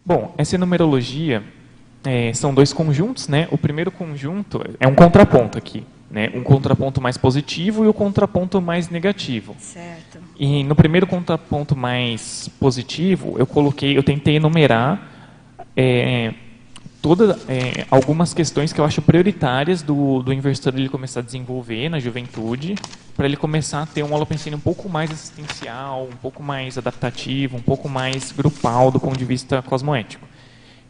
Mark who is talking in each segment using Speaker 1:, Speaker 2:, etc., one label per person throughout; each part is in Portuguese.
Speaker 1: Bom, essa numerologia são dois conjuntos, né? O primeiro conjunto é um contraponto aqui, né? Um contraponto mais positivo e o contraponto mais negativo.
Speaker 2: Certo.
Speaker 1: E no primeiro contraponto mais positivo, eu tentei enumerar algumas questões que eu acho prioritárias do investidor ele começar a desenvolver na juventude, para ele começar a ter um holopensene um pouco mais assistencial, um pouco mais adaptativo, um pouco mais grupal do ponto de vista cosmoético.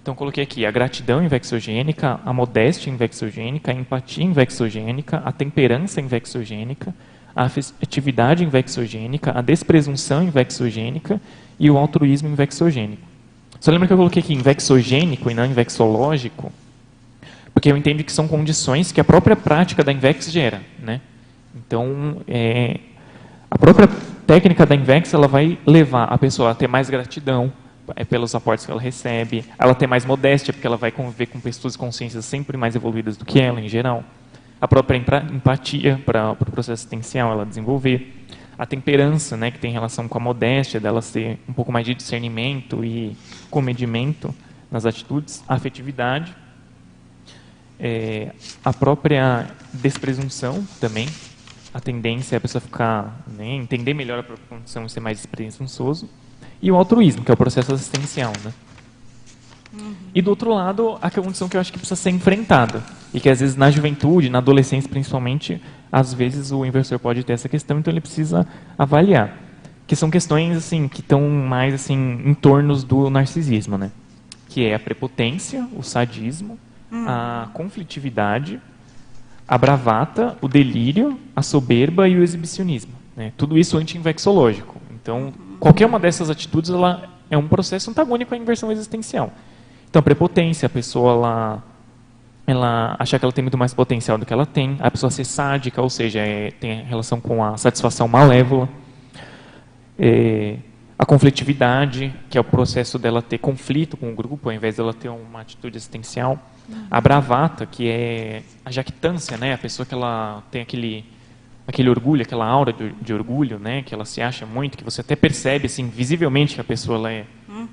Speaker 1: Então, coloquei aqui a gratidão invexogênica, a modéstia invexogênica, a empatia invexogênica, a temperança invexogênica, a afetividade invexogênica, a despresunção invexogênica e o altruísmo invexogênico. Só lembra que eu coloquei aqui invexogênico e não invexológico, porque eu entendo que são condições que a própria prática da Invex gera, né? Então, a própria técnica da Invex ela vai levar a pessoa a ter mais gratidão pelos aportes que ela recebe, ela ter mais modéstia, porque ela vai conviver com pessoas e consciências sempre mais evoluídas do que ela, em geral. A própria empatia para o processo assistencial ela desenvolver. A temperança, né, que tem relação com a modéstia, dela ter um pouco mais de discernimento e comedimento nas atitudes. A afetividade. A própria despresunção também. A tendência é a pessoa ficar, né, entender melhor a própria condição e ser mais despresunçoso. E o altruísmo, que é o processo assistencial, né? E do outro lado, a condição que eu acho que precisa ser enfrentada. E que às vezes na juventude, na adolescência principalmente, às vezes o investidor pode ter essa questão, então ele precisa avaliar. Que são questões assim, que estão mais assim, em torno do narcisismo, né? Que é a prepotência, o sadismo, a conflitividade, a bravata, o delírio, a soberba e o exibicionismo, né? Tudo isso anti-invexológico. Então, qualquer uma dessas atitudes ela é um processo antagônico à inversão existencial. Então, a prepotência, a pessoa ela achar que ela tem muito mais potencial do que ela tem, a pessoa ser sádica, ou seja, tem relação com a satisfação malévola, a conflitividade, que é o processo dela ter conflito com o grupo, ao invés dela ter uma atitude existencial, a bravata, que é a jactância, né, a pessoa que ela tem aquele orgulho, aquela aura de orgulho, né, que ela se acha muito, que você até percebe assim, visivelmente que a pessoa ela é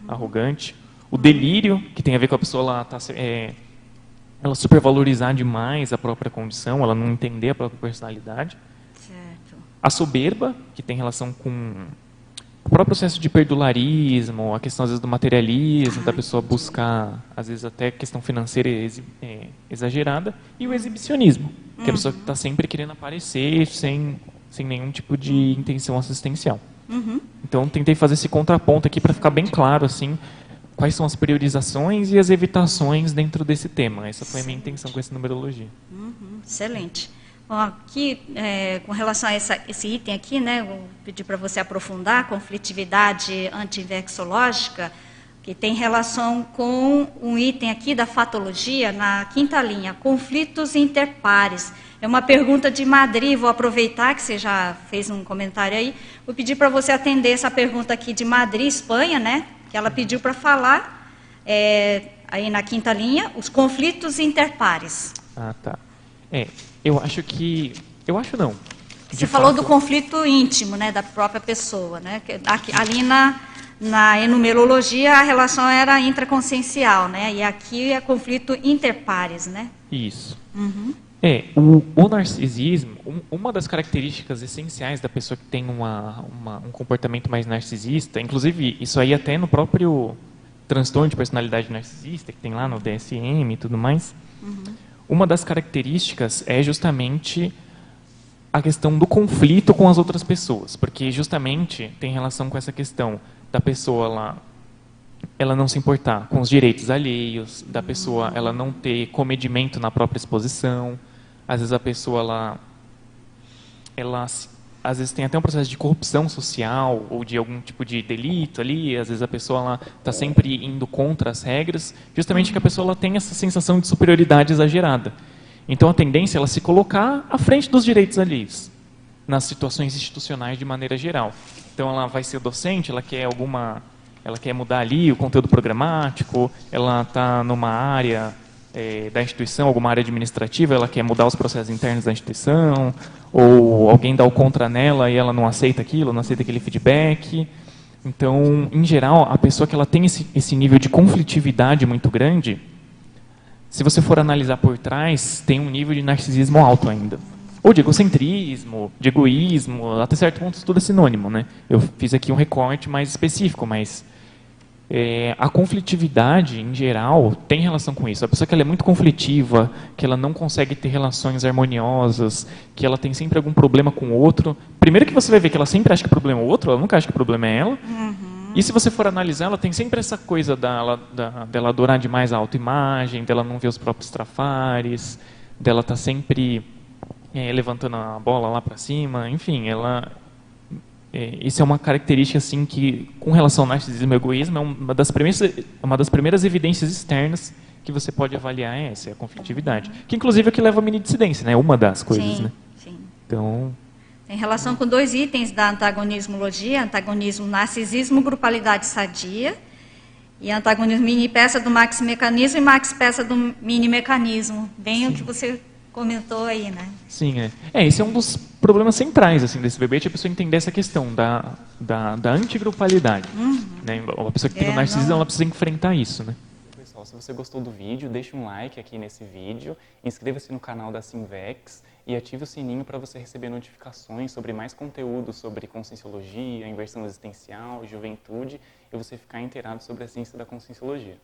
Speaker 1: arrogante. O delírio, que tem a ver com a pessoa ela supervalorizar demais a própria condição, ela não entender a própria personalidade.
Speaker 2: Certo.
Speaker 1: A soberba, que tem relação com o próprio processo de perdularismo, a questão às vezes do materialismo, da pessoa buscar às vezes até questão financeira exagerada, e o exibicionismo, que é a pessoa que está sempre querendo aparecer sem nenhum tipo de intenção assistencial. Então, tentei fazer esse contraponto aqui para ficar bem claro assim, quais são as priorizações e as evitações dentro desse tema. Essa foi a minha intenção com essa numerologia.
Speaker 2: Excelente. Bom, aqui, com relação a esse item aqui, né, vou pedir para você aprofundar, conflitividade anti-invexológica, que tem relação com um item aqui da fatologia, na quinta linha, conflitos interpares. É uma pergunta de Madrid, vou aproveitar que você já fez um comentário aí, vou pedir para você atender essa pergunta aqui de Madrid, Espanha, né, que ela pediu para falar, aí na quinta linha, os conflitos interpares.
Speaker 1: Ah, tá. Eu acho que... Eu acho não.
Speaker 2: Você falou do conflito íntimo, né, da própria pessoa, né? Ali na enumerologia a relação era intraconsciencial, né? E aqui é conflito interpares, né?
Speaker 1: Isso. O narcisismo, uma das características essenciais da pessoa que tem um comportamento mais narcisista, inclusive isso aí até no próprio transtorno de personalidade narcisista, que tem lá no DSM e tudo mais, uma das características é justamente a questão do conflito com as outras pessoas, porque justamente tem relação com essa questão da pessoa ela não se importar com os direitos alheios, da pessoa ela não ter comedimento na própria exposição. Às vezes a pessoa ela às vezes tem até um processo de corrupção social ou de algum tipo de delito ali. Às vezes a pessoa está sempre indo contra as regras, justamente que a pessoa ela tem essa sensação de superioridade exagerada. Então a tendência é ela se colocar à frente dos direitos alheios nas situações institucionais de maneira geral. Então ela vai ser docente, ela quer mudar ali o conteúdo programático, ela está numa área da instituição, alguma área administrativa, ela quer mudar os processos internos da instituição, ou alguém dá o contra nela e ela não aceita aquilo, não aceita aquele feedback. Então, em geral, a pessoa que ela tem esse nível de conflitividade muito grande, se você for analisar por trás, tem um nível de narcisismo alto ainda. Ou de egocentrismo, de egoísmo, até certo ponto tudo é sinônimo, né? Eu fiz aqui um recorte mais específico, mas a conflitividade, em geral, tem relação com isso. A pessoa que ela é muito conflitiva, que ela não consegue ter relações harmoniosas, que ela tem sempre algum problema com o outro. Primeiro que você vai ver que ela sempre acha que o problema é o outro, ela nunca acha que o problema é ela. E se você for analisar, ela tem sempre essa coisa dela adorar demais a autoimagem, dela não ver os próprios trafares, dela estar sempre levantando a bola lá para cima. Enfim, isso é uma característica assim que, com relação ao narcisismo e egoísmo, é uma das primeiras evidências externas que você pode avaliar é a conflitividade. Que inclusive é o que leva à minidissidência, né? Uma das coisas,
Speaker 2: sim,
Speaker 1: né?
Speaker 2: Sim.
Speaker 1: Então,
Speaker 2: tem relação com 2 itens da antagonismologia: antagonismo, narcisismo, grupalidade sadia, e antagonismo mini-peça do maxi-mecanismo e maxi-peça do mini-mecanismo. Bem o que você comentou aí, né?
Speaker 1: Sim, esse é um dos problemas centrais assim, desse verbete, a pessoa entender essa questão da antigrupalidade. Né? A pessoa que tem o narcisismo, ela precisa enfrentar isso, né? Pessoal, se você gostou do vídeo, deixe um like aqui nesse vídeo, inscreva-se no canal da Simvex e ative o sininho para você receber notificações sobre mais conteúdo sobre conscienciologia, inversão existencial, juventude, e você ficar inteirado sobre a ciência da conscienciologia.